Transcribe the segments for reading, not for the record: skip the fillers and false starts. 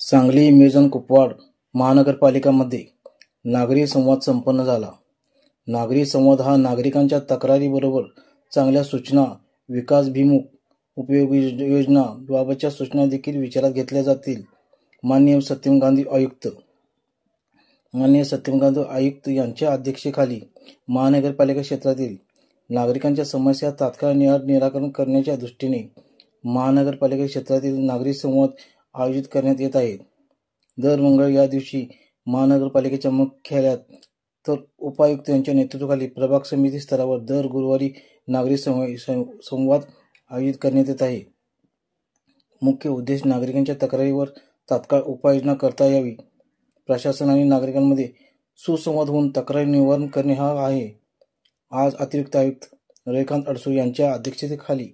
सांगली मिरजन कुपवाड महानगरपालिकांमध्ये नागरी संवाद संपन्न झाला। नागरी संवाद हा नागरिकांच्या तक्रारीबरोबर चांगल्या सूचना, विकासभिमुख उपयोगी योजना बाबतच्या सूचना देखील विचारात घेतल्या जातील। माननीय सत्यम गांधी आयुक्त यांच्या अध्यक्षतेखाली महानगरपालिका क्षेत्रातील नागरिकांच्या समस्या तात्काळ निराकरण करण्याच्या दृष्टीने महानगरपालिका क्षेत्रातील नागरी संवाद आयोजित करण्यात येत आहेत। दर मंगळवारी या दिवशी महानगरपालिकेच्या मुख्यालयात तर उपायुक्त यांच्या नेतृत्वाखाली प्रभाग समिती स्तरावर दर गुरुवारी नागरी संवाद आयोजित करण्यात येत आहे। मुख्य उद्देश नागरिकांच्या तक्रारीवर तात्काळ उपाययोजना करता यावी, प्रशासन आणि नागरिकांमध्ये सुसंवाद होऊन तक्रारी निवारण करणे हा आहे। आज अतिरिक्त आयुक्त रविकांत अडसूळ यांच्या अध्यक्षतेखाली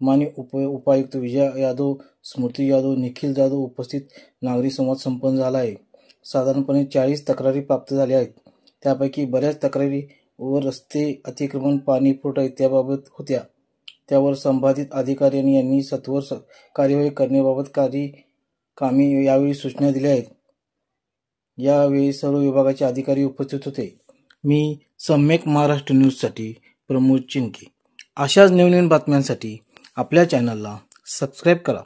माननीय उपायुक्त विजया यादव, स्मृती यादव, निखिल जाधव उपस्थित नागरी संवाद संपन्न झाला आहे। साधारणपणे 40 तक्रारी प्राप्त झाल्या आहेत। त्यापैकी बऱ्याच तक्रारी व रस्ते, अतिक्रमण, पाणी पुरवठा इत्यादीबाबत होत्या। त्यावर संबंधित अधिकारी यांनी सत्वर कार्यवाही करण्याबाबत कामी यावेळी सूचना दिल्या आहेत। यावेळी सर्व विभागाचे अधिकारी उपस्थित होते। मी सम्यक महाराष्ट्र न्यूजसाठी प्रमोद चिनके। अशाच नवीन बातम्यांसाठी आपल्या चॅनलला सबस्क्राईब करा।